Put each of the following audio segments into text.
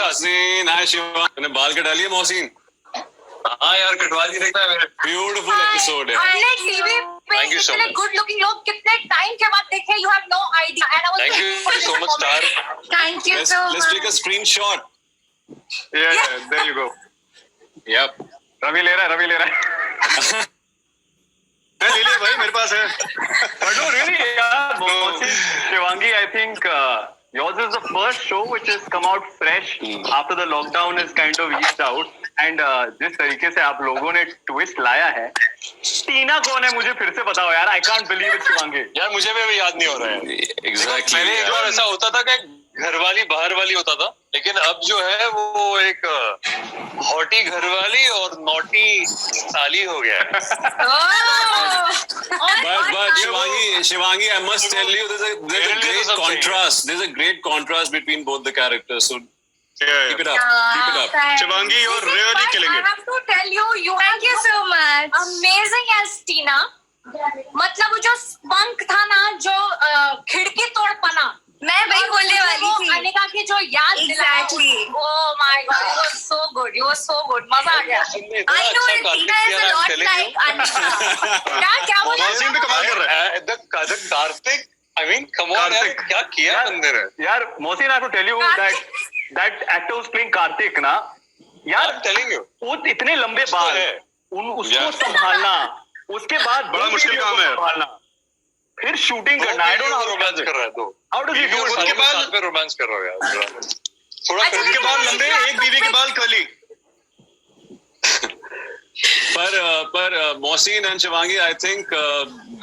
मोहसिन, हाय शिवा, तूने बाल कटा लिए मोहसिन? हाँ यार, कटवा दी देखता है मेरे। ब्यूटीफुल एपिसोड है। हमने टीवी पे Thank you so इतने much. गुड लुकिंग लोग कितने टाइम के बाद देखे, you have no idea. And I Thank you so much, Star. Thank you so Let's take a much. screenshot. Yeah, there you go. Yep. रवि ले रहा है। मैं ले लिया भाई, मेरे पास है। But no, really, यार, Mohsin, Shivangi, I think yours is the first show which has come out fresh after the lockdown is kind of eased out. And जिस तरीके से आप लोगों ने ट्विस्ट लाया है, टीना कौन है मुझे फिर से बताओ यार। I can't believe it, Shivangi. यार मुझे भी याद नहीं हो रहा है। Exactly. पहले एक बार ऐसा होता था कि घर वाली बाहर वाली होता था, लेकिन अब जो है वो एक हॉटी घर वाली और नॉटी साली हो गया है। But Shivangi, I must tell you, there's a great contrast. There's a great contrast between both the characters. So keep it up. Keep it up. Shivangi, you're really killing I it. have to tell you, you Thank you so much. amazing as Tina. मतलब वो जो स्पंक था ना, जो खिड़की तोड़ पना, मैं वही बोलने वाली थी। अनिका की जो याद Exactly. Oh my God, it was so good. You were so good. मजा आ गया। I know it. Tina is a lot like Anika. क्या बोला? मोहसिन भी कमाल कर रहा है। The Kartik, I mean, come on यार, क्या किया बंदे ने? यार Mohsin, I have to tell you that actor who's playing Kartik ना, यार I'm telling you, वो इतने लंबे बाल, उसको संभालना, उसके बाद बड़ा मुश्किल काम है संभालना, फिर शूटिंग करना। I don't know how romance कर रहा है तो। How does he do it? उसके बाद पे रोमांस कर रहा है यार। थोड़ा उसके बाल लंबे, एक बीवी के बाल कर्ली। पर Mohsin and Shivangi, I think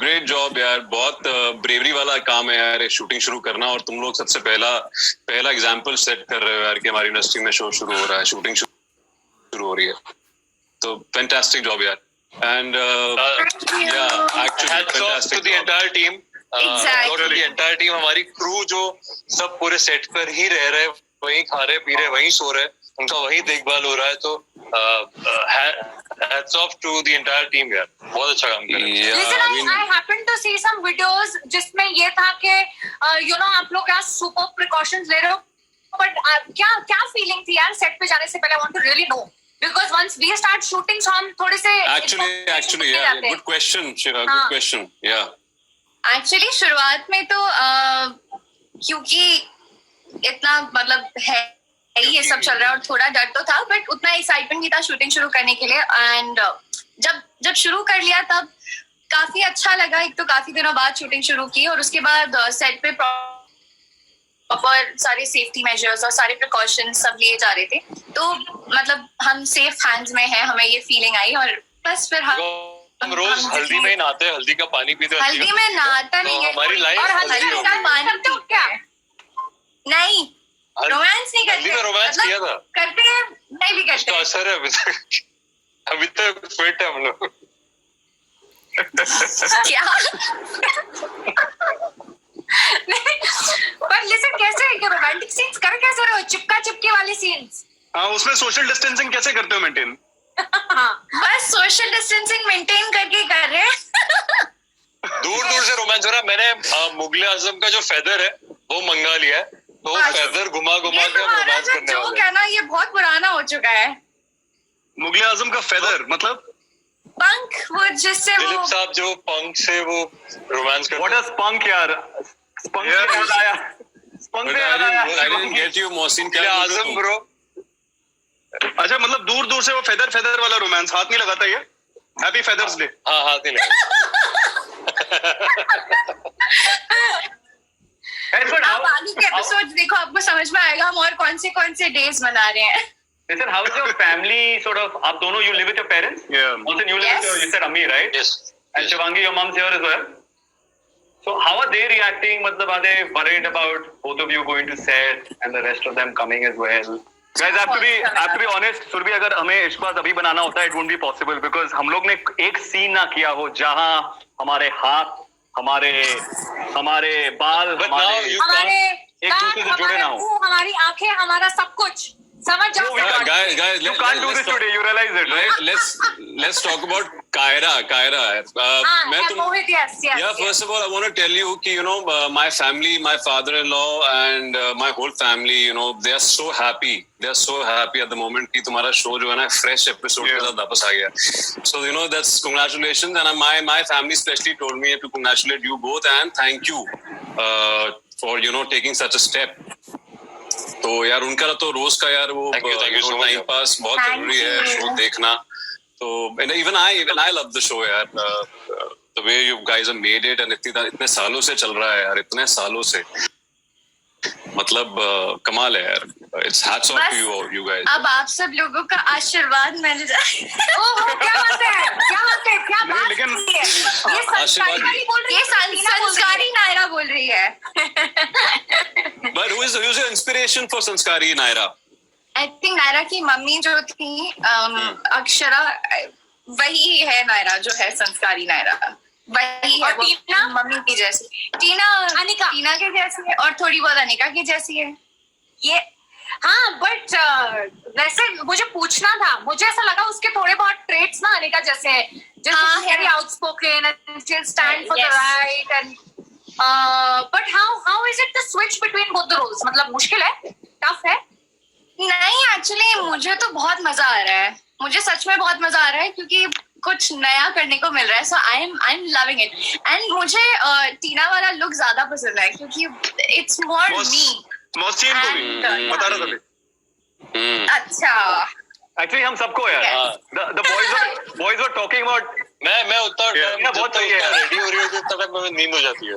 great job यार। बहुत ब्रेवरी वाला काम है यार शूटिंग शुरू करना, और तुम लोग सबसे पहला एग्जांपल सेट कर रहे हो यार कि हमारी इंडस्ट्री में शो शुरू हो रहा है, शूटिंग शुरू हो रही है। तो फैंटास्टिक जॉब यार। And actually fantastic to the entire team. Exactly. the entire team, हमारी क्रू जो सब पूरे सेट पर ही रह रहे, वहीं खा रहे पी रहे, वहीं सो रहे, उनका वहीं देखभाल हो रहा है। तो hats off to the entire team यार, बहुत अच्छा काम कर रहे हैं। Listen, I happened to see some videos जिसमें ये था कि you know आप लोग क्या super precautions ले रहे हो, but क्या feeling थी यार सेट पे जाने से पहले? I want to really know because once we start shooting so हम थोड़े से actually yeah, good question Shiva, good question, yeah. Actually शुरुआत में तो क्योंकि इतना मतलब है ये सब चल रहा है और थोड़ा डर तो था, बट उतना एक्साइटमेंट भी था शूटिंग शुरू करने के लिए। एंड जब शुरू कर लिया तब काफी अच्छा लगा। एक तो काफी दिनों बाद शूटिंग शुरू की और उसके बाद सेट पे प्रॉपर सारे सेफ्टी मेजर्स और सारे प्रिकॉशंस सब लिए जा रहे थे, तो मतलब हम सेफ हैंड्स में हैं, हमें ये फीलिंग आई। और बस फिर हम रोज हल्दी में ही नहाते हैं, हल्दी का पानी पीते हैं। हल्दी में नहाता नहीं है हमारी लाइफ और हल्दी का पानी तो क्या नहीं, रोमांस नहीं करते। हल्दी में रोमांस किया था, करते हैं नहीं भी करते तो असर है अभी तक फिट है हम लोग। क्या पर लिसन, कैसे रोमांटिक सीन्स कर कैसे रहे हो? चिपका चिपके वाले सीन्स? हाँ, उसमें सोशल डिस्टेंसिंग कैसे करते हो मेंटेन? बस सोशल डिस्टेंसिंग मेंटेन करके कर रहे हैं। दूर से रोमांस हो रहा है। मैंने मुगले आजम का जो फेदर है वो मंगा लिया है, तो वो फेदर घुमा के हम रोमांस करने वाले हैं। ना ये बहुत पुराना हो चुका है। मुगले आजम का फेदर मतलब पंख, वो जिससे दिलीप वो साहब जो पंख से वो रोमांस करते हैं। What is पंख यार? पंख से याद आया। पंख से याद आया। I didn't get you, Mohsin, क्या आजम ब्रो। अच्छा, मतलब दूर से वो फेदर वाला रोमांस। हाथ नहीं लगाता ये? Happy feathers day. हाँ, हाथ नहीं लगाता। आप आगे के एपिसोड देखो, आपको समझ में आएगा हम और कौन से डेज मना रहे हैं। Listen, how is your family sort of? आप दोनों you live with your parents? Yeah. Also, you live with your, you said Ami, right? Yes. And Shivangi, your mom's here as well. So how are they reacting? मतलब are they worried about both of you going to set and the rest of them coming as well? Guys, I have to be honest. Surabhi, अगर हमें इश्कबाज अभी बनाना होता है, it won't be possible because हम लोग ने एक सीन ना किया हो जहाँ हमारे हाथ, हमारे बाल, हमारे एक दूसरे से जुड़े ना हो, हमारी आंखें, हमारा सब कुछ समझ जाओ। guys, you can't do this today. You realize it, right? Let's talk about Kaira. मैं Mohit, yes. Yeah, first of all, I want to tell you कि my family, my father-in-law and my whole family, they are so happy. They are so happy at the moment कि तुम्हारा show जो है ना fresh episode के साथ वापस आ गया. So that's congratulations, and my family especially told me to congratulate you both and thank you for taking such a step. तो यार उनका तो रोज का यार वो टाइम पास बहुत जरूरी है शो देखना. So and even I love the show यार. The way you guys have made it and इतने सालों से चल रहा है यार, इतने सालों से, मतलब कमाल है यार. It's hats off to you guys. अब आप सब लोगों का आशीर्वाद मिल जाए. ओह क्या बात है क्या बात लेकिन ये संस्कारी नायरा बोल रही है. But who is your inspiration for Sanskari Naira? I think Naira की मम्मी जो थी अक्षरा, वही है नायरा जो है संस्कारी नायरा. वही है. टीना मम्मी की जैसी. टीना टीना के जैसी है और थोड़ी बहुत अनिका की जैसी है ये. हाँ बट वैसे मुझे पूछना था, मुझे ऐसा लगा उसके थोड़े बहुत ट्रेट्स ना अनिका जैसे हैं, जैसे very outspoken and she stand for the right and but how is it the switch between both the roles? मतलब मुश्किल है, टफ है? नहीं, एक्चुअली मुझे तो बहुत मजा आ रहा है. मुझे सच में बहुत मजा आ रहा है क्योंकि कुछ नया करने को मिल रहा है. So I am loving it. And मुझे टीना वाला लुक ज्यादा पसंद है क्योंकि इट्स मोर मी. मोहसिन को भी बता रहा था. अच्छा एक्चुअली हम सबको यार the boys were talking about. मैं उतना बहुत सही है. रेडी हो रही है तो तब मैं नींद हो जाती है.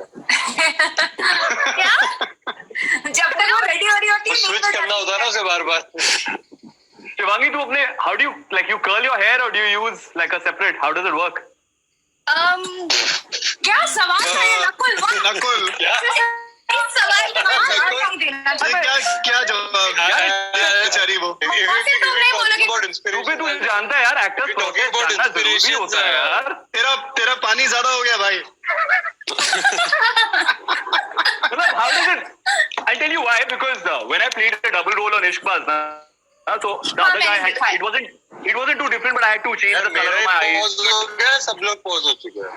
क्या? जब तक वो रेडी हो रही होती है स्विच करना होता है ना उसे बार-बार. शिवांगी, तू अपने how do you like you curl your hair or do you use like a separate? How does it work? क्या सवाल है ये? नकुल इस सवाल का जवाब नहीं देना. क्या जवाब बेचारी वो. तुमने बोलोगे तू जानता है यार, एक्टर्स जानना जरूरी होता है यार. तेरा पानी ज्यादा हो गया भाई. How does it? I'll tell you why. Because when I played a double role on Ishqbaz, so the other guy had, it wasn't too different, but I had to change the color of my eyes. सब लोग pose हो चुके हैं.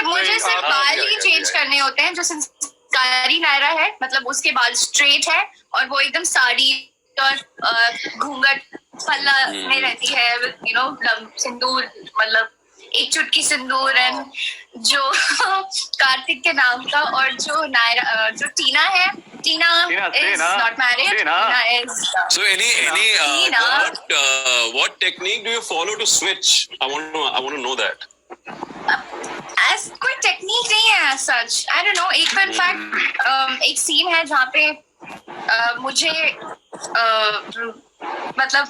मुझे सिर्फ बाल ही change करने होते हैं. जो संस्कारी नायरा है, मतलब उसके बाल स्ट्रेट है और वो एकदम साड़ी और घूंघट पल्ला में रहती है, सिंदूर, मतलब एक चुटकी सिंदूर. एंड जो कार्तिक के नाम का, और जो नायरा जो टीना है, टीना is not married. Tina is so what technique do you follow to switch? I want to know that. कोई टेक्निक नहीं है सच. I don't know. एक बार इनफैक्ट एक सीन है जहाँ पे मुझे मतलब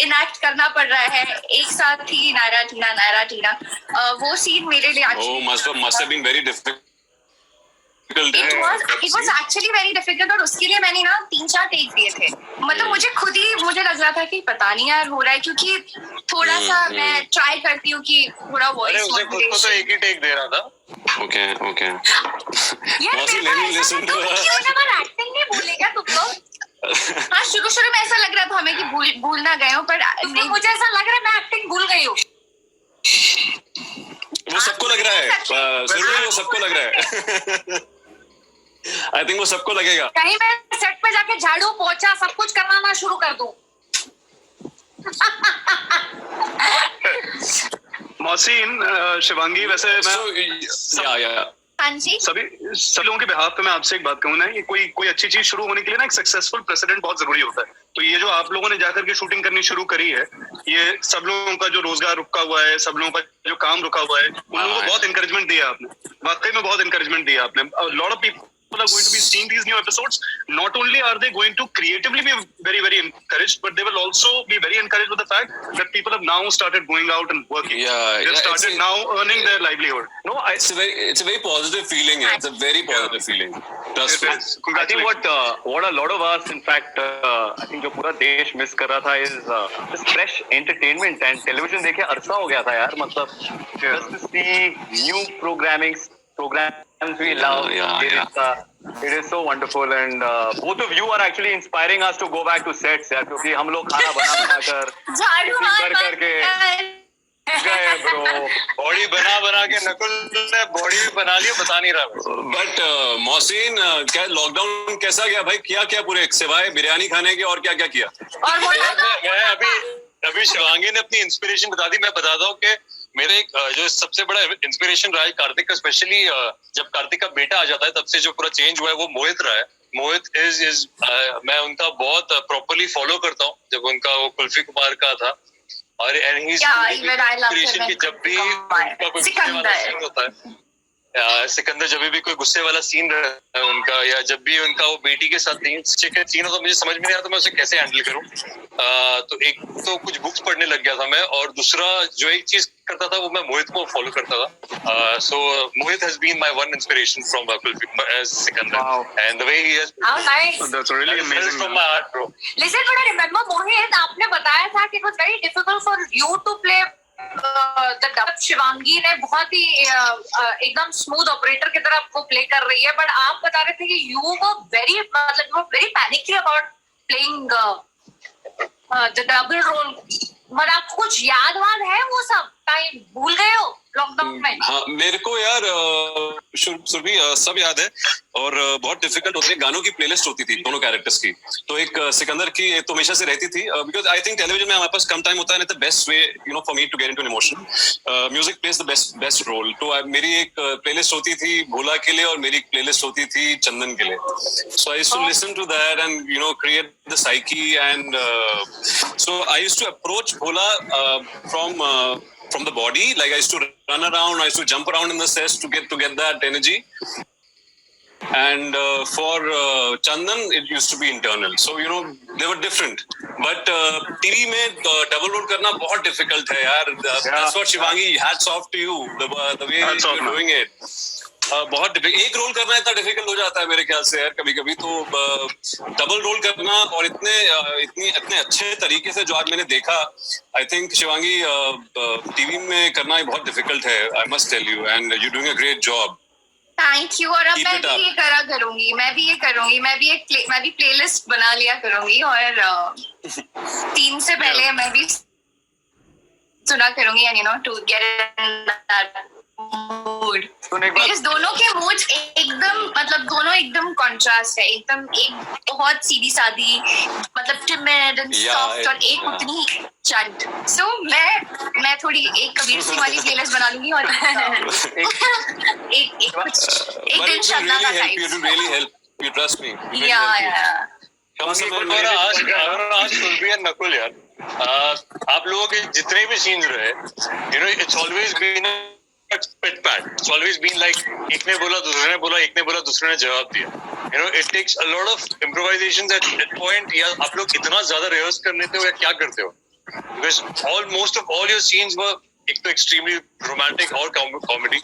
इनैक्ट करना पड़ रहा है एक साथ ही नायरा टीना. वो सीन मेरे लिए must have been very difficult. It was actually very difficult. और उसके लिए मैंने ना 3-4 टेक दिए थे. मतलब मुझे लग रहा था कि पता नहीं यार हो रहा है, क्योंकि थोड़ा सा मैं ट्राई करती हूँ कि थोड़ा वॉइस मॉड्यूलेशन. तो एक ही टेक दे रहा था. Okay. यार एक्टिंग नहीं भूलेगा तुम लोग. हाँ, शुरू में ऐसा लग रहा था हमें कि भूल ना गए हो, पर नहीं, मुझे ऐसा लग रहा है मैं एक्टिंग भूल गई हूँ. वो सबको लग रहा है. जरूर वो सबको लग रहा है. आई थिंक वो सबको लगेगा. कहीं मैं सेट पे जाके झाड़ू पोछा सब कुछ करना शुरू कर दूं. मोहसिन, शिवांगी, वैसे मैं हाँ जी, सभी लोगों के बिहाफ पे मैं आपसे एक बात कहूँ ना, कि कोई अच्छी चीज शुरू होने के लिए ना एक सक्सेसफुल प्रेसिडेंट बहुत जरूरी होता है. तो ये जो आप लोगों ने जाकर के शूटिंग करनी शुरू करी है, ये सब लोगों का जो रोजगार रुका हुआ है, सब लोगों का जो काम रुका हुआ है, उन लोगों को बहुत एनकरेजमेंट दिया आपने. वाकई में बहुत एनकरेजमेंट दिया आपने. Lot of people are going to be seeing these new episodes. Not only are they going to creatively be very, very encouraged, but they will also be very encouraged with the fact that people have now started going out and working. They've started now earning their livelihood. No, it's a very positive feeling. It's a very positive feeling. Trust me. I think what a lot of us, in fact, I think जो पूरा देश miss कर रहा था is just fresh entertainment. And television देखे अरसा हो गया था यार. मतलब just to see new programs we love. It is so wonderful, and both of you are actually inspiring us to go back to sets यार, क्योंकि हम लोग खाना बना कर झाड़ू कर करके बॉडी बना के नकुल ने बॉडी बना लिया, बता नहीं रहा। बट मोहसिन, क्या लॉकडाउन कैसा गया भाई? किया क्या पूरे सिवाय बिरयानी खाने के और क्या क्या किया? और मैं अभी शिवांगी ने अपनी इंस्पिरेशन बता दी। मैं बताता हूँ कि मेरे एक जो सबसे बड़ा इंस्पिरेशन रहा है कार्तिक का, स्पेशली जब कार्तिक का बेटा आ जाता है तब से जो पूरा चेंज हुआ है वो मोहित रहा है। मोहित इज मैं उनका बहुत प्रॉपर्ली फॉलो करता हूँ। जब उनका वो कुल्फी कुमार का था, और एंड ही इंस्पिरेशन की जब भी उनका कोई गुस्से वाला सीन होता है, सिकंदर जब भी कोई गुस्से वाला सीन रहा है उनका, या जब भी उनका वो बेटी के साथ सीन हो, तो मुझे समझ में नहीं आता मैं उसे कैसे हैंडल करूं। तो एक तो कुछ बुक्स पढ़ने लग गया था मैं, और दूसरा जो एक चीज करता था वो मैं मोहित को फॉलो करता था। So Mohit has been my one inspiration from Sikandar, and the way he has, How nice. That's really amazing from my heart bro. Listen, but I remember Mohit, आपने बताया था कि it was very difficult for you to play the dub. Shivangi ने बहुत ही एकदम smooth operator की तरह आपको प्ले कर रही है, बट आप बता रहे थे कि you were very panicky about playing the double role. मतलब आपको कुछ याद है वो सब टाइम भूल गए हो लॉकडाउन में? हाँ, मेरे को यार सुरभि सब याद है, और बहुत डिफिकल्ट होती है। गानों की प्लेलिस्ट होती थी दोनों कैरेक्टर्स की, तो एक सिकंदर की तो हमेशा से रहती थी, बिकॉज आई थिंक टेलीविजन में हमारे पास कम टाइम होता है, the best way for me to get into an emotion, music plays the best role. तो मेरी एक प्लेलिस्ट होती थी भोला के लिए, और मेरी एक प्लेलिस्ट होती थी चंदन के लिए। So I used to listen to that and create the psyche, and so I used to approach Bhola from the body, like I used to run around, I used to jump around in the sets to get that energy, and for Chandan it used to be internal, so they were different, but TV में double role करना बहुत difficult है यार। That's what Shivangi, hats off to you, the way you're doing it. बहुत एक role करना इतना difficult हो जाता है मेरे ख्याल से यार कभी कभी, तो डबल रोल करना, और इतने अच्छे तरीके से जो आज मैंने देखा, आई थिंक शिवांगी टीवी में करना बहुत डिफिकल्ट है, I must tell you, and you doing a great job. Thank you. और अब मैं भी ये करूंगी, मैं भी प्लेलिस्ट बना लिया करूंगी, और 3 से पहले मैं भी सुना करूंगी, and to get in that mood. दोनों के मूड दोनों एकदम कॉन्ट्रास्ट है, एकदम एक बहुत सीधी सादी टिमिड एंड सॉफ्ट, और एक उतनी चंट। सो मैं थोड़ी एक कबीर सिंह वाली प्लेलिस्ट बना लूंगी, और एक दिन शबना का टाइप। You trust me. आज सुरभि और नकुल यार, आप लोगों के जितने भी सीन्स रहे, it's always been pit pat, it's always been like एक ने बोला दूसरे ने बोला, एक ने बोला दूसरे ने जवाब दिया। It takes a lot of improvisations at point. या आप लोग इतना ज्यादा रिहर्स कर लेते हो या क्या करते हो? Because most of all your scenes were एक तो एक्सट्रीमली रोमांटिक और कॉमेडी,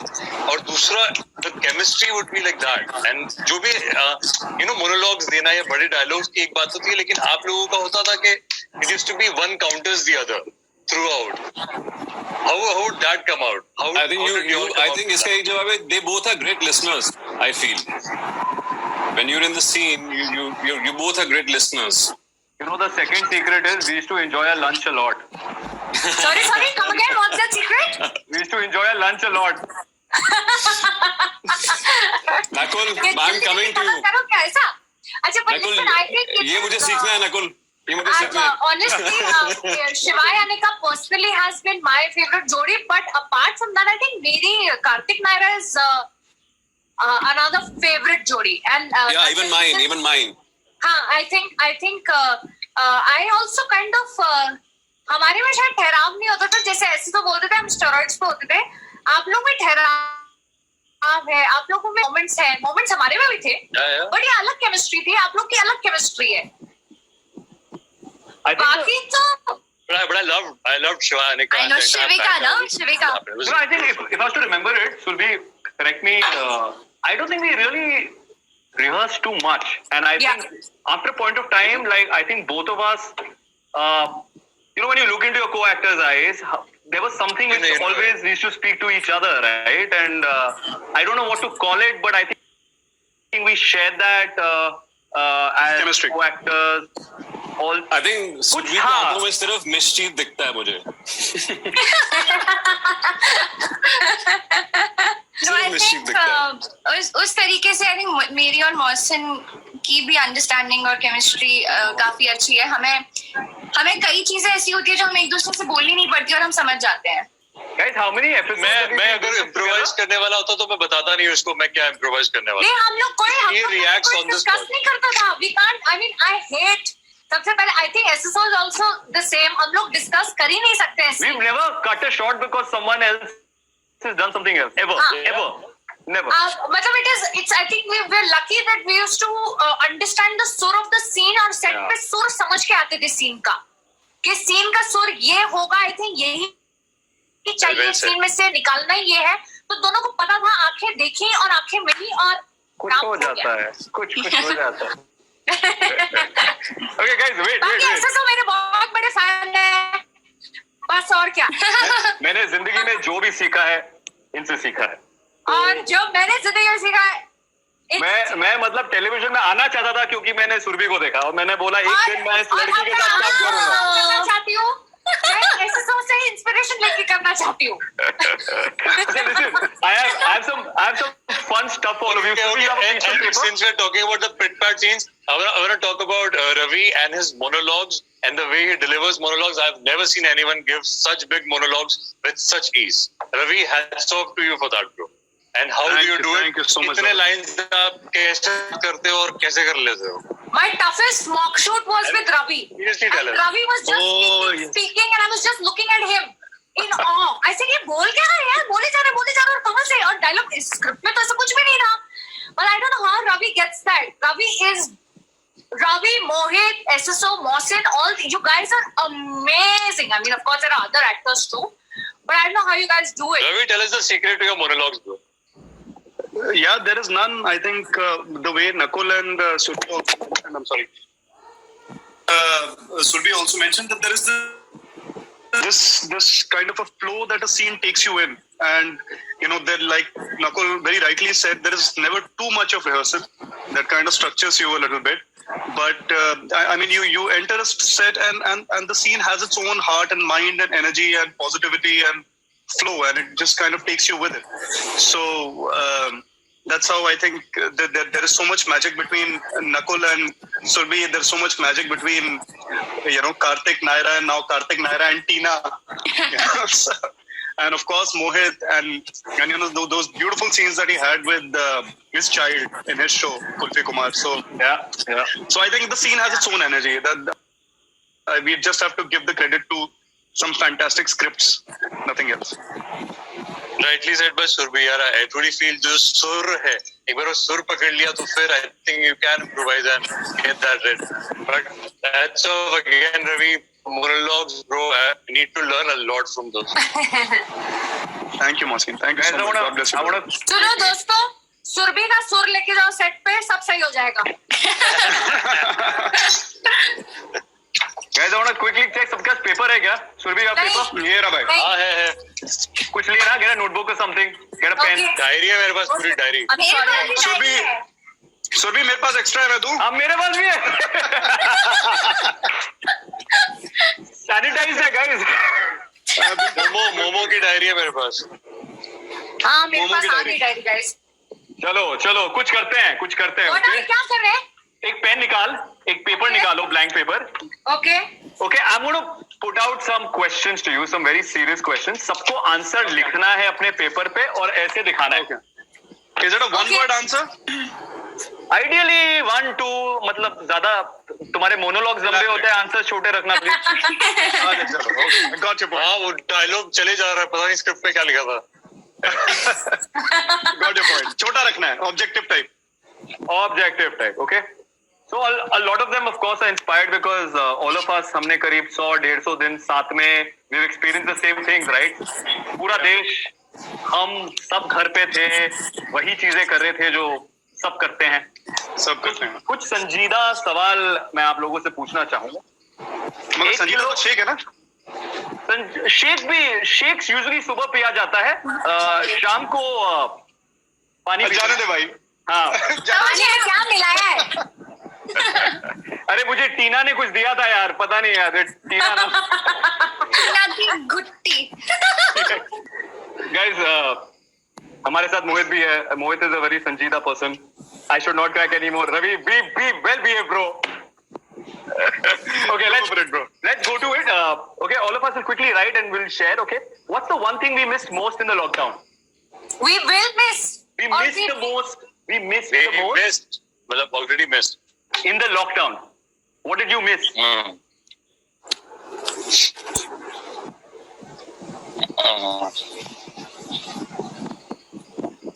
और दूसरा the chemistry would be like that. And जो भी मोनोलॉग्स देना या बड़े डायलॉग्स की एक बात होती है, लेकिन आप लोगों का होता था कि it used to be one counters the other throughout. How would that come out? I think इसका एक जवाब है, they both are great listeners, I feel. When you're in the scene, you both are great listeners. The second secret is we used to enjoy our lunch a lot. Sorry, come again, what's that secret? We used to enjoy our lunch a lot. Nakul, I'm coming to you. कैसा? अच्छा, but listen, I think ये मुझे सीखना है Nakul, honestly, Shivaya Anika personally has been my favorite jodi, but apart from that, I think Meri Kartik Naira is another favorite jodi, and yeah, even mine. I think I also kind of हमारे में शायद ठहराव नहीं होता था, जैसे ऐसे तो बोलते थे हम स्टेरॉइड्स पे होते थे, आप लोग में ठहराव है, आप लोगों में मोमेंट्स हमारे में भी थे, बट ये अलग केमिस्ट्री थी, आप लोग की अलग केमिस्ट्री है। But I loved Shivanika. I know Shivika. No, I think if I was to remember it, Surbi, correct me. I don't think we really rehearsed too much, and I think after a point of time, like I think both of us, when you look into your co-actors' eyes, there was something which always we used to speak to each other, right? And I don't know what to call it, but I think we shared that as Chemistry. co-actors, all. I think Surabhi की हाँ। आंखों में सिर्फ mischief दिखता है मुझे. No, I mischief think दिखता है. उस तरीके से I think मेरी और मौसम की भी अंडरस्टैंडिंग और केमिस्ट्री काफी अच्छी है. हमें कई चीजें ऐसी होती है जो हम एक दूसरे से बोलनी नहीं पड़ती और हम समझ जाते हैं. Guys, how many episodes? मैं अगर इम्प्रोवाइज करने वाला होता तो मैं बताता नहीं उसको मैं क्या इम्प्रोवाइज करने वाला. नहीं हम लोग He reacts on the discuss spot. नहीं करता था. We can't. I mean, I hate. सबसे पहले I think SSO is also the same. हम लोग डिस्कस कर ही नहीं सकते ऐसे. We've never cut a shot because someone else has done something else. Ever, ever, never. मतलब it's I think we're lucky that we used to understand the sur of the scene और set Yeah. पे सुर समझ के आते थे scene का कि scene का सुर ये होगा. I think यही चाहिए Well said. scene में से निकालना ही ये है. तो दोनों को पता था. आंखें देखी और आंखें मिली और कुछ काम हो गया. जाता है. कुछ हो जाता है. Okay, guys, wait. बाकी ऐसे तो मेरे बहुत बड़े फैन है. बस और क्या. मैंने जिंदगी में जो भी सीखा है इनसे सीखा है. और जो मैंने जिंदगी में सीखा है मैं मतलब टेलीविजन में आना चाहता था क्योंकि मैंने सुरभि को देखा और मैंने बोला एक दिन मैं इस लड़की के साथ काम करूंगा. करना चाहती हूँ. मैं SSO से इंस्पिरेशन लेके करना चाहती हूँ. I have some fun stuff for all of you. Okay, Surbhi, you have a piece of and paper? since we're talking about the pit pat scenes, I want to talk about Ravi and his monologues and the way he delivers monologues. I've never seen anyone give such big monologues with such ease. Ravi, hats off to you for that, bro. And how Thank do you you, do thank it? you so much, कितने Ravi. lines आप कैसे करते हो और कैसे कर लेते हो? My toughest mock shoot was with Ravi. Seriously, And tell us. Ravi was just Oh, speaking and I was just looking at him in awe. I said, ये बोल क्या रहा है यार? बोले जा रहा है और कहाँ से? और dialogue script में तो ऐसा कुछ भी नहीं था. But I don't know how Ravi gets that. Ravi, Mohit, SSO, Mohsin, all you guys are amazing. I mean, of course, there are other actors too. But I don't know how you guys do it. Ravi, tell us the secret to your monologues, bro. Yeah, there is none. I think the way Nakul and Surbhi, and I'm sorry, Surbhi also mentioned that there is this kind of a flow that a scene takes you in, and there, like Nakul very rightly said, there is never too much of rehearsal. That kind of structures you a little bit. But I mean, you enter a set and the scene has its own heart and mind and energy and positivity and flow, and it just kind of takes you with it. So that's how I think that there is so much magic between Nakul and Surbhi. There's so much magic between Karthik, Naira, and now Karthik, Naira, and Tina. And of course Mohit and those beautiful scenes that he had with his child in his show Kulfi Kumar. So Yeah. so I think the scene has its own energy. That we just have to give the credit to some fantastic scripts, nothing else. Rightly said by Surbhi, यार. I truly feel जो सुर है, एक बार वो सुर पकड़ लिया तो फिर I think you can improvise and get that right. But that's all again, Ravi. Monologues, bro. I need to learn a lot from those. Thank you, Mohsin. Thank you Guys, so much. God bless you. I want to सुनो दोस्तों, सुरभि का सुर लेके जाओ set पे, सब सही हो जाएगा. Guys, I want to quickly check सबके पास पेपर है क्या? Surbhi, you have नहीं. paper? ये रहा भाई. नहीं. हाँ है. कुछ लिए ना? Get a notebook or something. Get a pen. Okay. Diary है मेरे पास पूरी diary. I'm sorry. Surabhi Surabhi मेरे पास एक्स्ट्रा है, मैं दूं? हाँ मेरे पास भी है. Sanitized है guys. मोमो की डायरी है मेरे पास. हाँ मेरे मोमो पास की आ डायरी. गई डायरी गाइस. चलो कुछ करते हैं. और Okay? अभी क्या कर रहे हैं? एक पेन निकाल, एक पेपर निकालो, blank paper. Okay. Okay, I'm going to put out some questions to you, some very serious questions. सबको आंसर लिखना है अपने पेपर पे और ऐसे दिखाना है. Is it a one Okay. word answer? Ideally 1, 2, मतलब ज्यादा तुम्हारे मोनोलॉग्स लंबे होते हैं, आंसर छोटे रखना please. Okay, I got your point. हाँ वो डायलॉग चले जा रहा है, पता नहीं स्क्रिप्ट पे क्या लिखा था. Got your point. छोटा रखना है, objective type. Objective type, okay? So a lot of them of course are inspired because all of us हमने करीब 100-150 दिन साथ में we've experienced the same things, right? पूरा देश हम सब घर पे थे, वही चीजें कर रहे थे जो सब करते हैं. सब करते हैं. कुछ संजीदा सवाल मैं आप लोगों से पूछना चाहूंगा. मगर एक संजीदा किलो- तो शेक है ना? शेक्स यूजुअली सुबह पिया जाता है, शाम को पानी जाने दे भाई. हाँ. पानी में क्या मिलाया है? अरे मुझे टीना ने कुछ दिया था यार, पता नहीं यार, टीना ना टीना की गुट्टी। गाइस हमारे साथ मोहित भी है। मोहित इज अ वेरी संजीदा person. I should not crack any more. Ravi be well behave bro. Okay, let's go to it. Okay, all of us will quickly write and we'll share. Okay, what's the one thing we missed most in the lockdown? We will miss. We Or missed the most. We missed the We most missed. मतलब already missed. in the lockdown. What did you miss?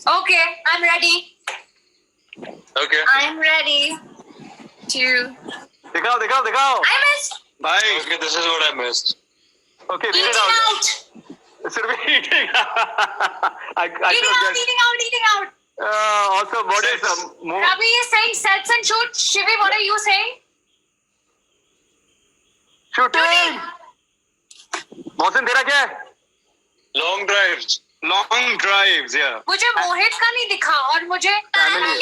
Okay, I'm ready. Okay. I'm ready to. दिखाओ. I missed Bye. Okay, this is what I missed. Okay, read it Eating out. out. Should we eating? I should have guessed. Eating out. Also, what is more? Ravi is saying sets and shoots. Shivi, what are you saying? Shooting. मौसम तेरा क्या है? Long drives. Long drives, yeah. मुझे मोहित का नहीं दिखा और मुझे Family.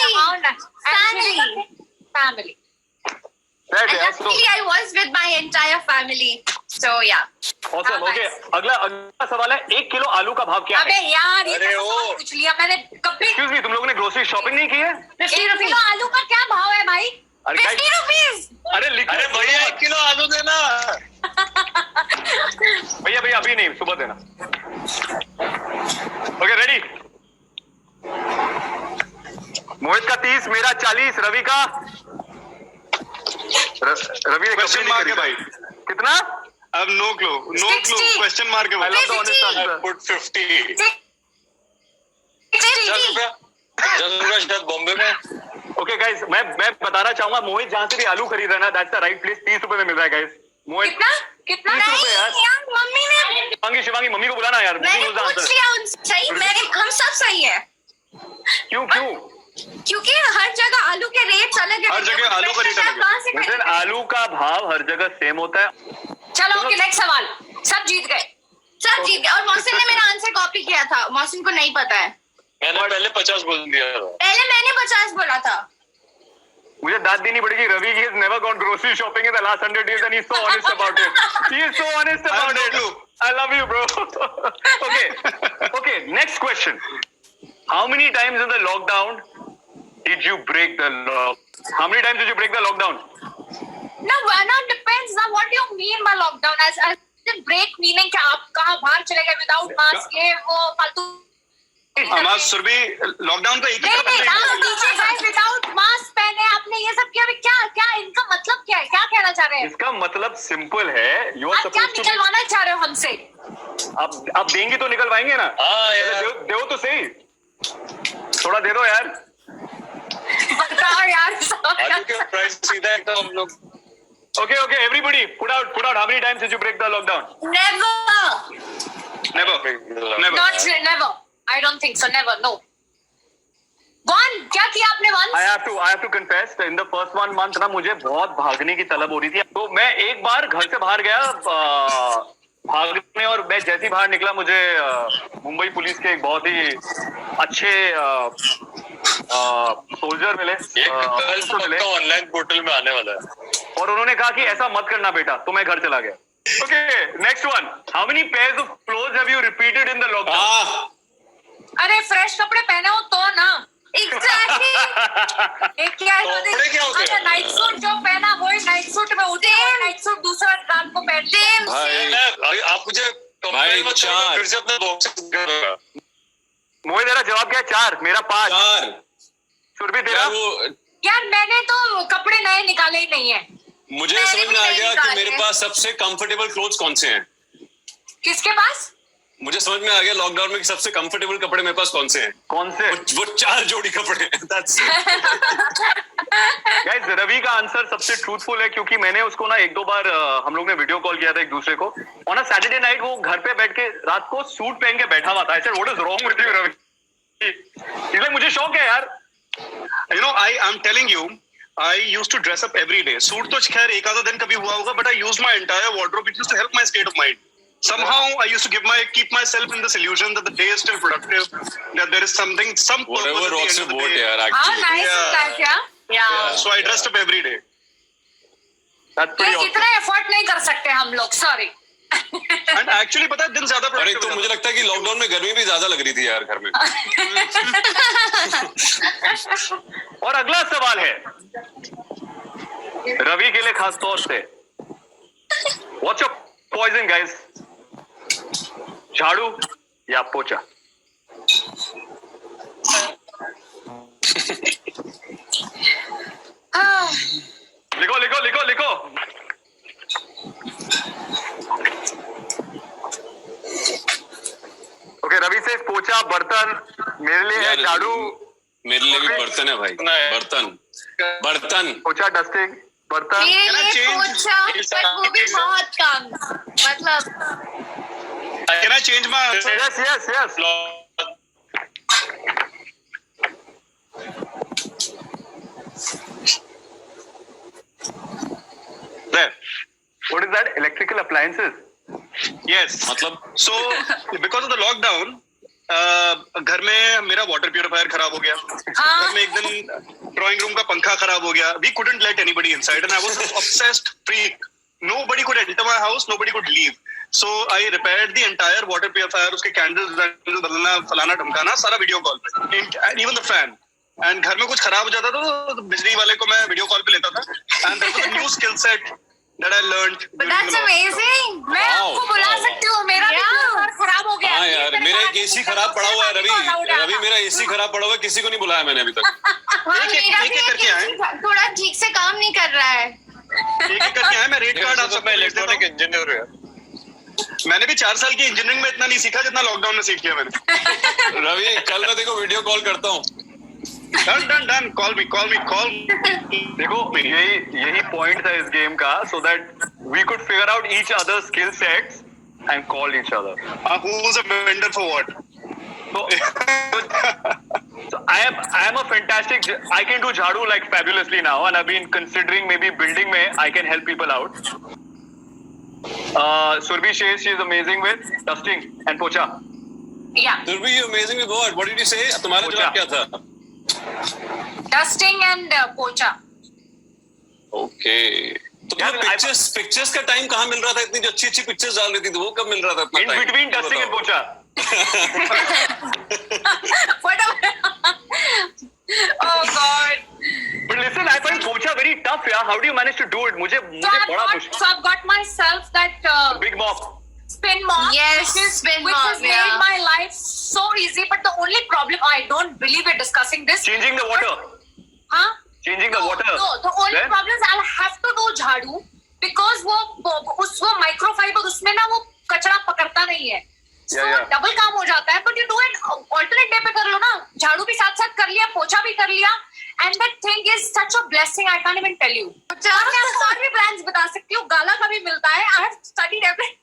Family. Right, and yeah, so, luckily I was with my entire family. So yeah. awesome. Okay, अगला सवाल है 1 किलो आलू का भाव क्या अबे है? यार ये अरे तो ओ। सवाल पूछ लिया मैंने कभी। Excuse me, तुम लोगों ने ग्रोसरी शॉपिंग नहीं की है? 1 किलो आलू का क्या भाव है भाई? अरे 50 रुपीज। अरे लिख अरे भैया 1 किलो आलू देना। भैया अभी नहीं, सुबह देना। Okay ready. मोहित का 30, मेरा 40, रवि का रवि ने Question mark है भाई. कितना? I have no clue. No 60. clue. Question mark है I भाई. love the honest I answer. put 50. 10 रुपया शायद बॉम्बे में। ओके गाइस, मैं बताना चाहूंगा मोहित जहां से भी आलू खरीद रहा है ना, दैट्स द राइट प्लेस। 30 रुपए में मिल रहा है गाइस। मोहित कितना 30 रुपए यार। यार मम्मी ने शिवांगी मम्मी को बुलाना यार। मैंने पूछ लिया उनसे। सही, हम सब सही है। क्यों? क्योंकि हर जगह आलू के रेट्स अलग है। हर जगह आलू का रेट अलग है। कहाँ से लेकिन आलू का भाव हर जगह सेम होता है। चलो ओके नेक्स्ट सवाल। सब जीत गए। सब जीत गए। और मौसम ने मेरा आंसर कॉपी किया था। मौसम को नहीं पता है। मैंने पहले 50 बोल दिया था। पहले मैंने 50 बोला था। मुझे दाद देनी पड़ेगी। Ravi he has never gone grocery shopping in the last 100 days and he's so honest about it. He is so honest about it. I love you, bro. Okay. Next question. How many times in the lockdown did you break the lock? How many times did you break the lockdown? No, depends. Now, what do you mean by lockdown? As break meaning कि आप कहाँ बाहर चले गए without mask ये वो फालतू। हमारा सुरभि लॉकडाउन का एक ही विदाउट मास्क पहने आपने ये सब किया। क्या इनका मतलब क्या है? क्या कहना चाह रहे हैं? इसका मतलब सिंपल है। You are आप क्या supposed to. निकलवाना चाह रहे हो हमसे? आप देंगी तो निकलवाएंगे ना? हाँ यार। दो तो सही। थोड़ा दे दो यार। बताओ यार। आलू के प्राइस सीधा एकदम हम लोग। Okay. Everybody, put out. How many times did you break the lockdown? Never. Never. Not never. I don't think so. Never. No. One. क्या किया आपने once? I have to confess, in the first 1 month ना मुझे बहुत भागने की तलब हो रही थी। तो मैं एक बार घर से बाहर गया भागने, और मैं जैसे ही बाहर निकला मुझे मुंबई पुलिस के एक बहुत ही अच्छे सोल्जर मिले। ऑनलाइन पोर्टल में आने वाला है। और उन्होंने कहा कि ऐसा मत करना बेटा, तो मैं घर चला गया। Okay next one. How many pairs of clothes have you repeated in the lockdown? अरे फ्रेश कपड़े पहने हो तो ना। Exactly. एक क्या है? कपड़े क्या होते हैं? नाइट सूट जो पहना वही नाइट सूट में उठे, नाइट सूट दूसरा रात को पहनते हैं। आप मुझे कंपेयर मत करो, फिर से अपना बॉक्स करोगा। मोहित तेरा जवाब क्या है? 4, मेरा 5। 4 सुरभि तेरा? यार मैंने तो कपड़े नए निकाले ही नहीं है। मुझे समझ में आ गया कि मेरे पास सबसे कंफर्टेबल क्लोथ्स कौन से हैं। किसके पास? मुझे समझ में आ गया लॉकडाउन में कि सबसे कंफर्टेबल कपड़े मेरे पास कौन से हैं। कौन से? वो 4 जोड़ी कपड़े हैं। That's it. गाइस रवि का आंसर सबसे ट्रूथफुल है, क्योंकि मैंने उसको ना 1-2 बार हम लोग ने वीडियो कॉल किया था एक दूसरे को। ऑन अ सैटरडे नाइट वो घर पे बैठ के रात को सूट पहन के बैठा हुआ था। ऐसे what is wrong with you Ravi? इसलिए मुझे शौक है यार। You know, I'm telling you, I used to dress up every day. Suit तो खैर एक आधा दिन कभी हुआ होगा, but I used my entire wardrobe. It used to help my state of mind. Somehow I used to keep myself in this illusion that the day is still productive, that there is some Whatever purpose at the rocks end your of the boat day. यार हाँ actually. Nice Yeah. होता है क्या? Yeah. So I dressed up every day. That's pretty awesome. इतना effort नहीं कर सकते हम लोग, सॉरी. And actually पता है दिन ज्यादा और एक तो productive मुझे लगता है कि लॉकडाउन में गर्मी भी ज्यादा लग रही थी यार घर में. और अगला सवाल है रवि के लिए खास तौर से. What's your poison, guys? झाड़ू या पोछा? लिखो लिखो लिखो लिखो. ओके, रवि से पोछा, बर्तन. मेरे लिए है यार, झाड़ू. मेरे लिए भी बर्तन है भाई. बर्तन. पोछा, डस्टिंग, बर्तन. मेरे Can I लिए change? पोछा, but वो भी बहुत कम. मतलब Can I change my answer? Yes, yes, yes. There. What is that? Electrical appliances. Yes. मतलब So because of the lockdown, घर में मेरा वाटर प्यूरिफायर खराब हो गया. घर में एक दिन ड्राइंग रूम का पंखा खराब हो गया. We couldn't let anybody inside, and I was an obsessed freak. Nobody could enter my house. Nobody could leave. So I repaired the entire water purifier. उसके candles बदलना, फलाना ढमकाना, सारा वीडियो कॉल पे. And even the fan. And घर में कुछ खराब हो जाता था तो बिजली वाले को मैं वीडियो कॉल पे लेता था. And that was a new skill set that I learned. but that's amazing. मैं आपको बुला सकती हूँ, मेरा भी कार खराब हो गया. हाँ यार, मेरा एक एसी खराब पड़ा हुआ है रवि. मेरा एसी खराब पड़ा हुआ है, किसी को नहीं बुलाया मैंने अभी तक. हाँ, मेरा भी करके आए. थोड़ा ठीक से काम नहीं कर रहा है. एक करके आए. मैं रेट कार्ड आप सबको भेज देता हूँ. इंजीनियर है. मैंने भी 4 साल की इंजीनियरिंग में इतना नहीं सीखा जितना लॉकडाउन में सीख लिया मैंने. रवि कल मैं देखो वीडियो कॉल करता हूँ. डन कॉल मी. देखो यही पॉइंट था इस गेम का, so that we could figure out each other's skill sets and call each other. Who's a vendor for what? So I am a fantastic. I can do jhadu like fabulously now, and I've been considering maybe building में I can help people out. Surbi says she is amazing with dusting and pocha. Yeah, Surbi, you amazing with what? What did you say? तुम्हारा पोछा. जवाब क्या था? dusting and पोछा. Okay. तो यार, pictures का टाइम कहाँ मिल रहा था? इतनी जो अच्छी पिक्चर्स डाल रही थी, तो वो कब मिल रहा था इतना In time? between dusting and pocha. Oh God. But listen, I find pocha very tough. Yeah, how do you manage to do it? मुझे बड़ा मुश्किल. So I've got myself that Big mop. spin mop. Yes, which spin has mop, yeah. made my life so easy. But the only problem, I don't believe we're discussing this. Changing the water. Huh? Changing the water. No, the only Then? problem is I'll have to do झाड़ू because वो microfibre उसमें ना वो कचरा पकड़ता नहीं है. So Yeah. Double काम हो जाता है. But you do it alternate day पे कर लो ना. झाड़ू भी साथ साथ कर लिया, पोछा भी कर लिया. And that thing is such a blessing. I can't even tell you. और मैं आपको और भी brands बता सकती हूँ. गाला का भी मिलता है. I have studied everything.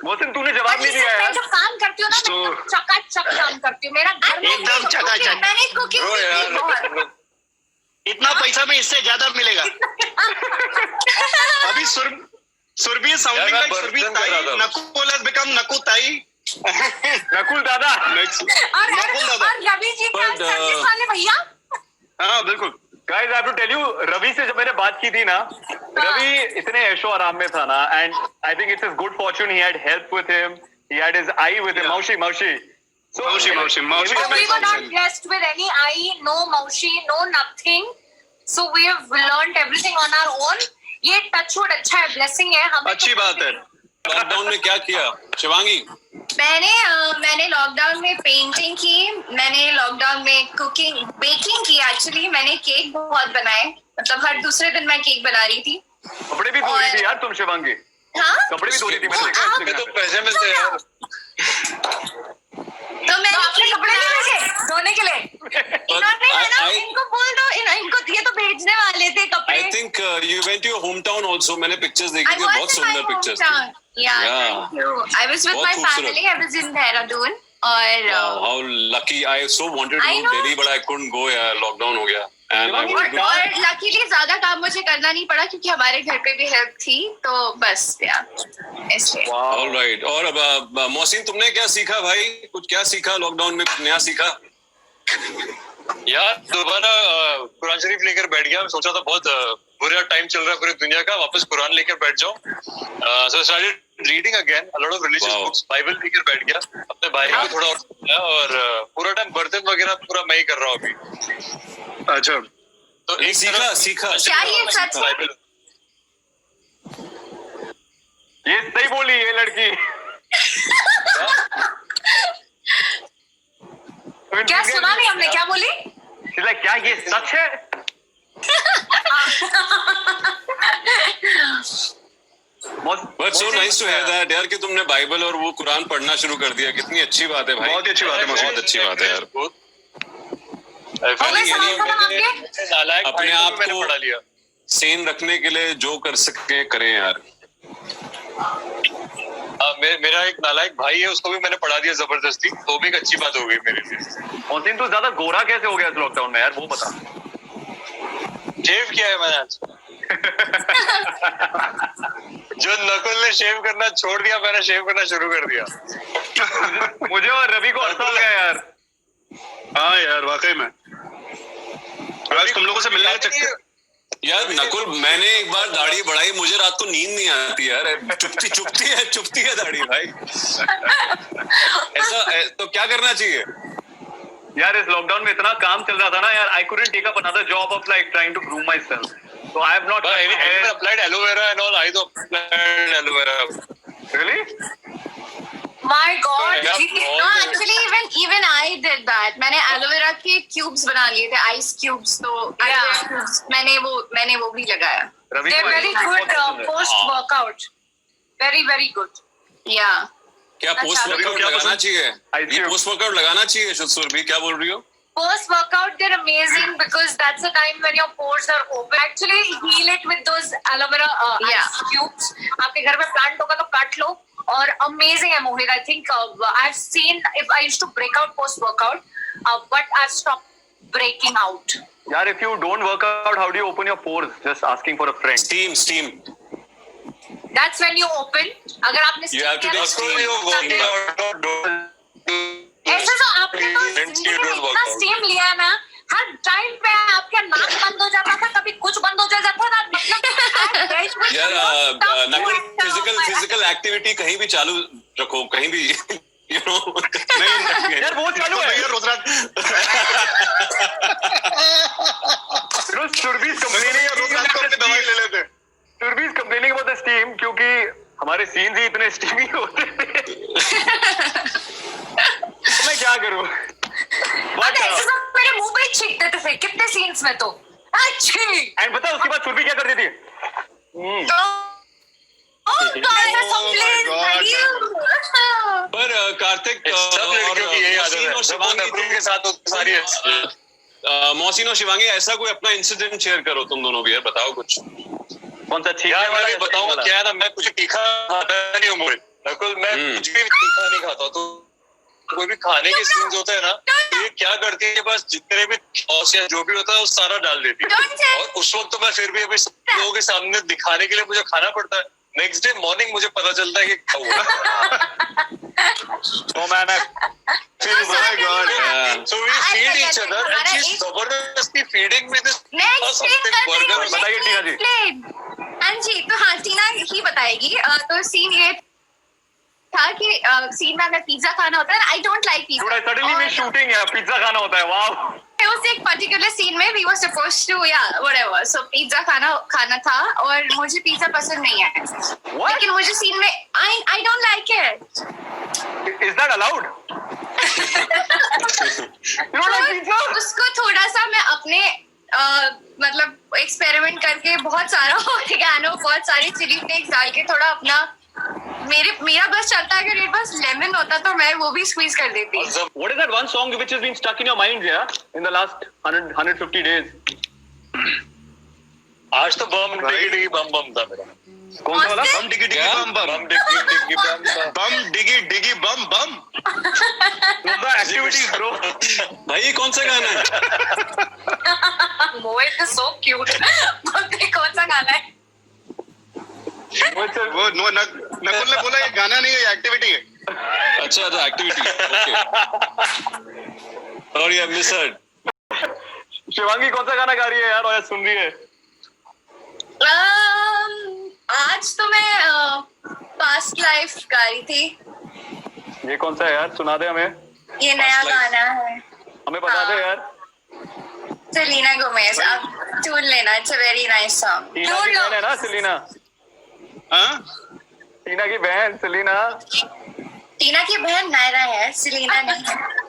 Mohsin तूने जवाब नहीं दिया मैं यार. जब काम करती हूँ ना, मैं चकाचक काम करती हूँ. मेरा घर में एकदम चकाचक. मैंने कुकिंग Bro, की यार, बहुत. इतना पैसा में इससे ज्यादा मिलेगा. अभी सुरभि is sounding यार, like मैं सुरभि बर्तन ताई. कर रहा था. नकुल has become नकु ताई. नकुल दादा. और रवि जी का But, सर्विस वाले भैया. हाँ बिल्कुल. Guys, I have to tell you, Ravi से जब मैंने बात की थी ना, रवि इतने ऐशो आराम में था ना, and I think it's his good fortune. He had help with him. He had his eye with him. Yeah. Maushi. So Maushi. We were not blessed with any eye, no maushi, no nothing. So we have learned everything on our own. ये touchwood अच्छा है, blessing है. हमें अच्छी बात है. Lockdown में क्या किया शिवांगी? मैंने लॉकडाउन में पेंटिंग की. मैंने लॉकडाउन में कुकिंग बेकिंग की. एक्चुअली मैंने केक बहुत बनाए. मतलब हर दूसरे दिन मैं केक बना रही थी. कपड़े भी धो रही थी यार तुम शिवांगी. हाँ, कपड़े भी धो रही थी. मैंने देखा आप- Instagram तो पे. पैसे मिलते हैं यार. तो तो मैंने आपने केक कपड़े नहीं बनाए. भेजे धोने के लिए? इन्होंने है ना, इनको बोल दो. इनको ये तो भेजने वाले थे कपड़े. I think you went to your hometown also. मैंने पिक्चर्स देखी I थी, was बहुत in my सुंदर pictures hometown. Yeah, Yeah. thank you. I was with बहुत my खूबसूरत. family. I was in Dehradun. और How lucky! I so wanted to I go know. to Delhi, but I couldn't go. यार, lockdown हो गया. And I wanted to go. और luckily ज्यादा काम मुझे करना नहीं पड़ा क्योंकि हमारे घर पे भी हेल्प थी. तो बस यार इसलिए. All right. और अब मोहसिन तुमने क्या सीखा भाई? कुछ क्या सीखा लॉकडाउन में? कुछ नया सीखा? यार दोबारा कुरान शरीफ लेकर बैठ गया. सोचा था बहुत बुरा टाइम चल रहा है पूरी दुनिया का, वापस कुरान लेकर बैठ जाऊं. So started reading again a lot of religious books. Bible लेकर बैठ गया. अपने भाई को थोड़ा और पूरा टाइम बर्तन वगैरह पूरा मैं ही कर रहा हूँ अभी. अच्छा, तो एक सीखा क्या ये सच है? ये सही बोली ये लड़की. क्या सुना नहीं हमने, क्या बोली? She's like, क्या ये सच है? But so nice to hear that यार कि तुमने बाइबल और वो कुरान पढ़ना शुरू कर दिया. कितनी अच्छी बात है भाई. बहुत ही अच्छी बात है, बहुत अच्छी बात है यार. हो गए सवाल खत्म आपके? अपने आप मैंने को पढ़ा लिया. सेन रखने के लिए जो कर सके करें यार. मेरा एक नालायक भाई है, उसको भी मैंने पढ़ा दिया जबरदस्ती. तो भी एक अच्छी बात हो गई मेरे लिए. मोहसिन तू ज्यादा गोरा कैसे हो गया इस लॉकडाउन में यार, वो बता. शेव किया है मैंने आज. जो नकुल ने शेव करना छोड़ दिया, मैंने शेव करना शुरू कर दिया. मुझे और रवि को अरसा हो गया यार. हाँ यार वाकई में. आज तुम लोगों से मिलने का चक्कर. यार नकुल, मैंने एक बार दाढ़ी बढ़ाई, मुझे रात को नींद नहीं आती यार. चुपती है दाढ़ी भाई. ऐसा तो क्या करना चाहिए यार? इस लॉकडाउन में इतना काम चल रहा था ना यार, I couldn't take up another job of like trying to groom myself. So I have not applied aloe vera and all. I तो applied aloe vera. Really. My God. Yeah. No, actually even I did that. मैंने aloe vera के cubes बना लिए थे, ice cubes. तो Yeah. मैंने वो भी लगाया. रवि They're को very good post workout. Very, very good. या क्या पोस्ट अच्छा, वर्कआउट क्या लगाना पसंद? चाहिए? Ice ये cube. पोस्ट वर्कआउट लगाना चाहिए सुरभि, क्या बोल रही हो? Post workout, they're amazing because that's the time when your pores are open. Actually, heal it with those aloe vera Yeah. ice cubes. आपके घर में प्लांट होगा तो काट लो. और amazing है मोहित. I think I've seen if I used to break out post workout, but I've stopped breaking out. यार, if you don't work out, how do you open your pores? Just asking for a friend. Steam. That's when you open. अगर आपने You have to किया take तो- steam. ऐसे तो आपने तो जिंदगी में इतना स्टीम लिया है ना, हर टाइम पे आपका नाक बंद हो जाता था, कभी कुछ बंद हो जाता था. मतलब यार नकुल, फिजिकल एक्टिविटी कहीं भी चालू रखो, कहीं भी यू नो. नहीं यार वो चालू है. भैया रोज रात सुरभी's complaining रोज रात को अपनी दवाई ले लेते. Surbhi's complaining about the steam क्योंकि हमारे सीन्स ही इतने स्टीमी होते थे. मैं क्या करूं? बट ऐसे तो मेरे मुंह पे छींक देते थे कितने सीन्स में तो. अच्छी. एंड पता उसके बाद सुरभि क्या करती थी? पर कार्तिक सब लड़कियों की यही आदत है. और शिवांगी के साथ सारी मोहसिन और शिवांगी ऐसा कोई अपना इंसिडेंट शेयर करो तुम दोनों भी यार. बताओ कुछ. कौन सा छींकने यार वाला मैं बताऊंगा क्या है ना, मैं कुछ तीखा खाता नहीं हूँ मोहित. नकुल मैं कुछ भी तीखा नहीं खाता. तो कोई भी खाने के सीन्स होते हैं ना, ये क्या करती है, बस जितने भी सॉस या जो भी होता है वो सारा डाल देती है. और उस वक्त तो मैं फिर भी अभी लोगों के सामने दिखाने के लिए मुझे खाना पड़ता है. नेक्स्ट डे मॉर्निंग मुझे पता चलता है कि क्या हुआ. तो मैंने So we feed each other and she's जबरदस्ती feeding me this something burger. बताइए टीना जी. हाँ जी, तो हाँ टीना ही बताएगी. तो सीन ये था कि सीन में हमें पिज्जा खाना होता है. I don't like Dude, I suddenly miss shooting है. पिज्जा खाना होता है. वाव. उस एक पर्टिकुलर सीन में we were supposed to whatever, so pizza खाना था और मुझे पिज्जा पसंद नहीं है. लेकिन मुझे सीन में आई don't like it. Is that allowed? You don't like pizza? उसको थोड़ा सा मैं अपने मतलब एक्सपेरिमेंट करके बहुत सारा ऑरिगेनो, बहुत सारी चिली फ्लेक्स डाल के थोड़ा अपना मेरा बस चलता है. अगर मेरे पास लेमन होता तो मैं वो भी स्क्वीज कर देती. What is that one song which has been stuck in your mind, yeah, in the last 150 days? आज तो बम डिगी बम बम था मेरा. कौन सा वाला? बम डिगी डिगी बम बम बम डिगी डिगी बम बम डिगी डिगी बम बम. Activities, bro. भाई ये कौन सा गाना है? Mohit is so cute. कौन सा गाना है? वो नकुल ने बोला ये गाना नहीं है, ये एक्टिविटी है. अच्छा तो activity. Okay. Sorry I misheard. Shivangi कौन सा गाना गा रही है यार और या सुन रही है? आज तो मैं पास्ट लाइफ गा रही थी। ये कौन सा है यार, सुना दे हमें। ये नया गाना है, हमें बता दे यार। सेलिना गोमेज, आप ढूंढ लेना, it's a very nice song. Tina की बहन है ना सेलिना? हाँ टीना की बहन सेलिना। टीना की बहन नायरा है, सेलिना नहीं।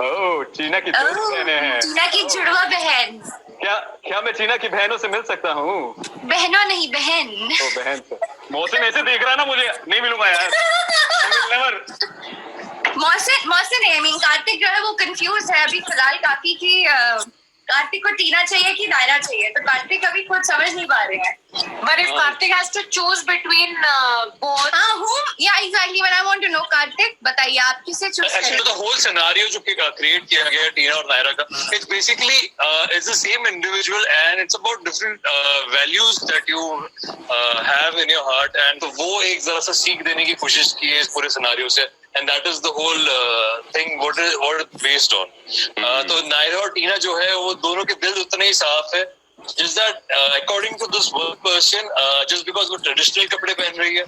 ओह, टीना की दो बहनें हैं। टीना की जुड़वा बहन। क्या क्या मैं टीना की बहनों से मिल सकता हूँ? बहनों नहीं, बहन। ओ बहन से। मौसम ऐसे देख रहा है ना, मुझे नहीं मिलूंगा यार। नेवर। मौसम नहीं, I mean, कार्तिक जो है वो कंफ्यूज है अभी फिलहाल काफी कि कार्तिक को टीना चाहिए कि नायरा चाहिए, तो कार्तिक अभी खुद समझ नहीं पा रहे हैं। But if Kartik has to choose between both, हाँ, whom? Yeah, exactly. When I want to know, Kartik बताइए आप किसे चूज Actually, करें? the whole scenario जो create किया गया है टीना और नायरा का, it's basically it's the same individual and it's about different values that you have in your heart, and तो वो एक जरा सा सीख देने की कोशिश की है इस पूरे सिनारियो से, and that is the whole thing what it's based on. तो नायरा और टीना जो है वो दोनों के दिल उतने ही साफ है, just that according to this one person, just because वो ट्रेडिशनल कपड़े पहन रही है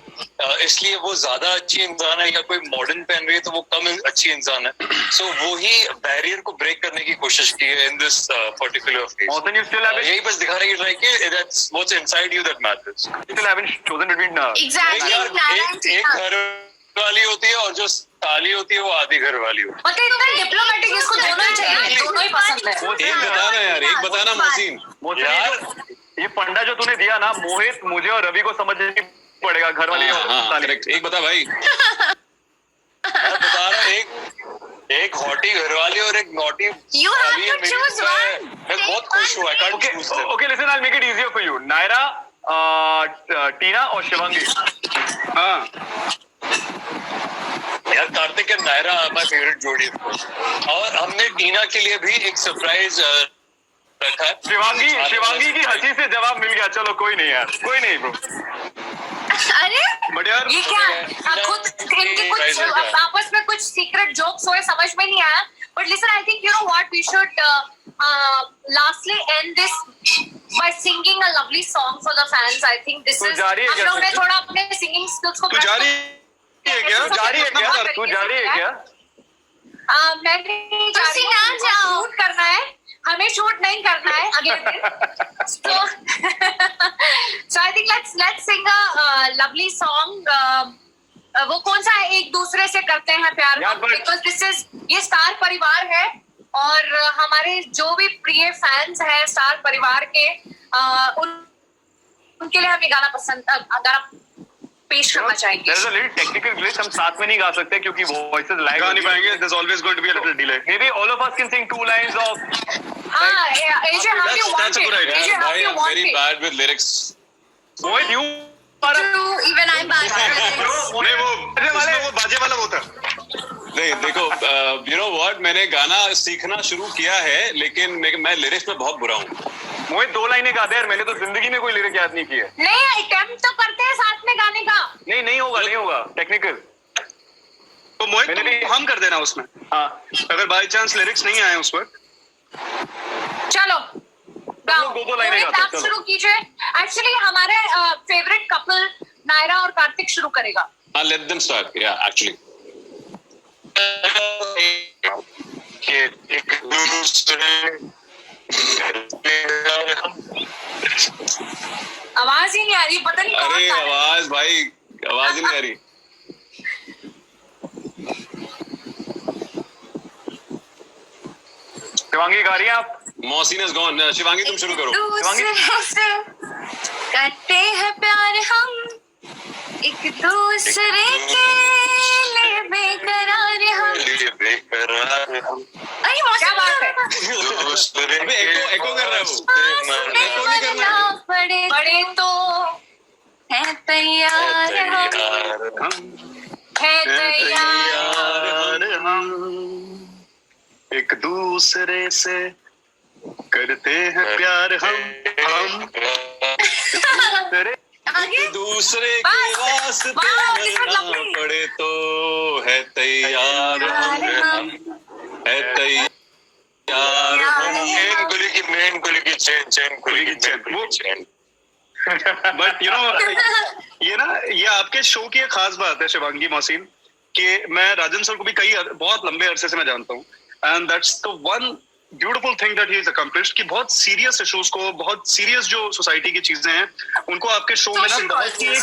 इसलिए वो ज्यादा अच्छी इंसान है, या कोई मॉडर्न पहन रही है तो वो कम अच्छी इंसान है, so वो ही बैरियर को ब्रेक करने की कोशिश की है in this particular phase. मौसम you still haven't यही बस दिखाने की ट्राई की, that's what's inside you that matters. still haven't chosen between Exactly. यार, नायरा and एक टीना। घर वाली होती है और जो साली होती है वो आधी घर वाली होती मतलब इतना डिप्लोमेटिक, इसको दोनों ही चाहिए, दोनों ही पसंद है। एक बताना यार, एक बताना मोहसिन। मौसम यार। ये फंडा जो तूने दिया ना, मोहित मुझे और रवि को समझ नहीं पड़ेगा, घर वाली हाँ, हाँ, साली। correct। एक बता भाई। मैं बता रहा हूँ, एक हॉटी घरवाली और एक नॉटी You have साली है to मेरी, choose तो one. मैं Take बहुत खुश one. हूँ, I can't Okay, choose them. okay, listen, I'll make it easier for you. Naira, टीना और शिवांगी। हाँ यार Kartik and Naira my favourite जोड़ी है, और हमने टीना के लिए भी एक सरप्राइज रखा है। शिवांगी की हंसी से जवाब मिल गया, चलो कोई नहीं यार, कोई नहीं ब्रो। अरे बट यार ये क्या है? खुद इनके कुछ आपस में कुछ सीक्रेट जोक्स हुए, समझ में नहीं आया। But listen, I think you know what, we should lastly end this by singing a lovely song for the fans. I think this तू is जा रही है हम क्या लोग ने फिर? थोड़ा अपने सिंगिंग स्किल्स को तू जा रही है क्या? तू जा रही है क्या? मैं नहीं जा रही तुसी ना हूँ, जाओ। शूट करना है, हमें शूट नहीं करना है अगले so so I think let's sing a lovely song. वो कौन सा है, एक दूसरे से करते हैं प्यार, यार, but- बिकॉज दिस इज, ये स्टार परिवार है और हमारे जो भी प्रिय फैंस हैं स्टार परिवार के, उनके लिए हम ये गाना पेश करना चाहेंगे। There's a little technical glitch, हम साथ में नहीं गा सकते क्योंकि voices lag गा नहीं पाएंगे, there's always going to be a little delay. Maybe all of us can sing 2 lines of हाँ, AJ, how do you want that's a it? good idea. AJ, how do भाई, you I'm want very it? bad with lyrics. Mohit, you true, even I'm bad at lyrics. नहीं वो बाजे वाला वो था। नहीं देखो, यू नो व्हाट, मैंने गाना सीखना शुरू किया है लेकिन मैं लिरिक्स में बहुत बुरा हूँ। मोहित 2 लाइनें गा दे यार, मैंने तो जिंदगी में कोई लिरिक याद नहीं की है। नहीं, अटेम्प्ट तो करते हैं साथ में गाने का। नहीं होगा टेक्निकल। तो मोहित मैंने भी- तुम हम कर देना उसमें, हाँ, अगर बाय चांस लिरिक्स नहीं आए उस वक्त। चलो गाओ, लोग 2 लाइनें मोहित, गाते हैं, आप चलो। शुरू कीजिए। एक्चुअली हमारे फेवरेट कपल नायरा और कार्तिक शुरू करेगा। हाँ, लेट देम स्टार्ट, या एक्चुअली। कि एक दूसरे आवाज ही नहीं आ रही, पता नहीं कौन अरे गा रहा है। आवाज भाई, आवाज ही नहीं आ रही। शिवांगी गा रही हैं आप? मोहसिन इज गॉन, शिवांगी तुम शुरू करो। दूसरे से करते हैं प्यार हम, एक दूसरे के लिए बेकरार हम। बेकरार हम अरे क्या बात है? दूसरे अबे एको कर रहा है वो। सुनने एको नहीं करना है। वाला पड़े बड़े तो हैं तैयार हम, है तैयार। यार हम एक दूसरे से करते हैं प्यार हम तेरे आगे दूसरे के वास्ते मरना पड़े तो है तैयार हम, है तैयार हम। एक गोली main कुली की chain. बट ये ना ये आपके शो की एक खास बात है शिवांगी मोहसिन कि मैं राजन सर को भी बहुत लंबे अरसे से मैं जानता हूँ and that's the one beautiful thing that he is accomplished कि बहुत सीरियस इश्यूज को बहुत सीरियस जो सोसाइटी की चीजें हैं उनको आपके शो में ना बहुत ही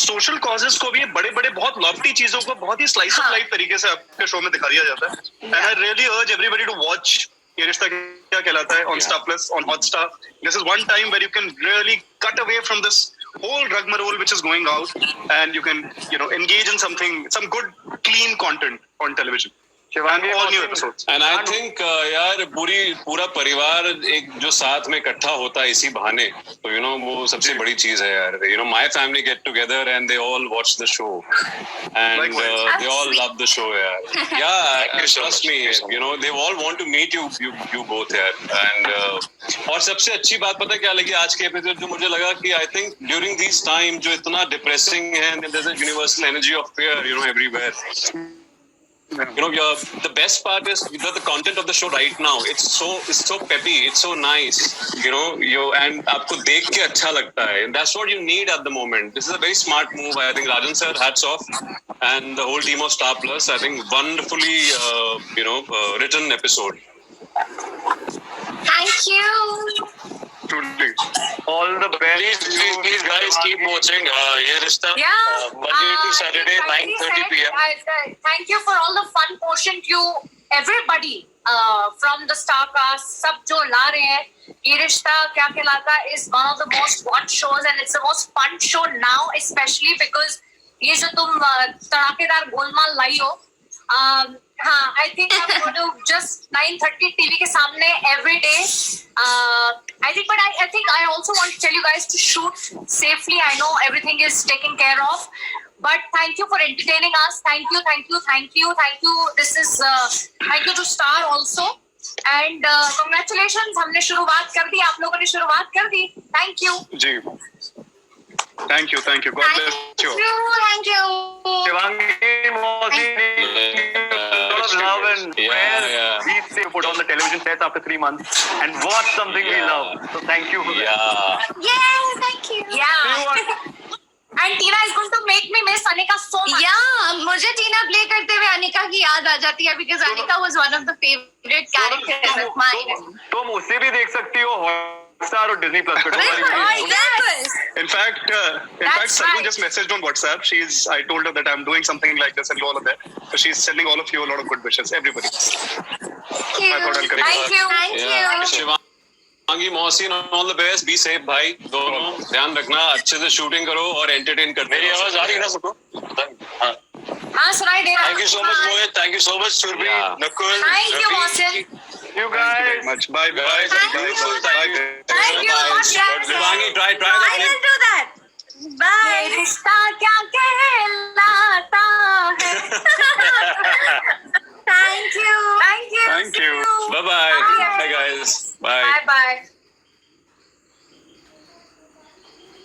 सोशल कॉजेस को भी बड़े बड़े बहुत लॉफ्टी चीजों को बहुत ही स्लाइस ऑफ लाइफ तरीके से आपके शो में दिखा दिया जाता है and I really urge everybody to watch Yeh Rishta क्या कहलाता है on Star Plus, on Hotstar. This is one time where you can really cut away from this whole rigmarole which is going out, and you can engage in some good clean content on television. Shivangi all new episodes. And I think यार पूरा परिवार एक जो साथ में इकट्ठा होता है इसी बहाने तो वो सबसे बड़ी चीज है यार. My family get together and they all watch the show and they all love the show यार. Yeah, trust me, they all want to meet you both यार. And और सबसे अच्छी बात पता क्या लगी आज के एपिसोड जो मुझे लगा कि I think during these time जो इतना depressing है and there's a universal energy of fear everywhere. The best part is the content of the show right now. It's so peppy. It's so nice. And आपको देख के अच्छा लगता है. That's what you need at the moment. This is a very smart move. I think Rajan sir, hats off, and the whole team of Star Plus. I think wonderfully, written episode. Thank you. Truly. all the best. Please guys keep watching ये रिश्ता Yeah. Monday to Saturday 9:30 p.m. Thank you for all the fun quotient you everybody from the star cast सब जो ला रहे हैं. ये रिश्ता क्या कहलाता is one of the most watched shows and it's the most fun show now, especially because ये जो तुम तड़ाकेदार गोलमाल लाई हो. हाँ, I think I'm going to just 9:30 TV के सामने every day. I think, but I think I also want to tell you guys to shoot safely. I know everything is taken care of, but thank you for entertaining us. Thank you. This is thank you to Star also, and congratulations. हमने शुरुआत कर दी, आप लोगों ने शुरुआत कर दी. Thank you. Ji. Thank you. God bless you. Thank you. Shivangi Mosin, lot of love and prayers. We stay put on the television sets after 3 months and watch something we love. So thank you for that. Yay, thank you. Yeah. And Tina is going to make me miss Anika so much. Yeah, मुझे टीना play करते हुए अनिका की याद आ जाती है because Anika was one of the favorite characters of mine. तुम उसे भी देख सकती हो Hotstar और Disney Plus पे. In fact, Sargun just messaged on WhatsApp. I told her that I'm doing something like this and all of that. So she's sending all of you a lot of good wishes, everybody. Thank you. I thought I'll correct Thank you. Thank you. Shivangi Mohsin all the best. Be safe भाई. दोनों ध्यान रखना, अच्छे से shooting करो और entertain करते रहो. मेरी आवाज आ रही है ना सबको? हाँ, सुनाई दे रहा है. Thank you so much Mohit. Thank you so much Surbhi, Nakul. Thank you, Ravi. Mohsin. You Thank you very guys. much. Bye. Guys, Bye. thank you. Bye. Thank you. Shivangi try I that. will do that. Bye. ये रिश्ता क्या कहलाता है. Thank you. Thank you. Thank you. Bye bye. Bye guys. Bye. Bye.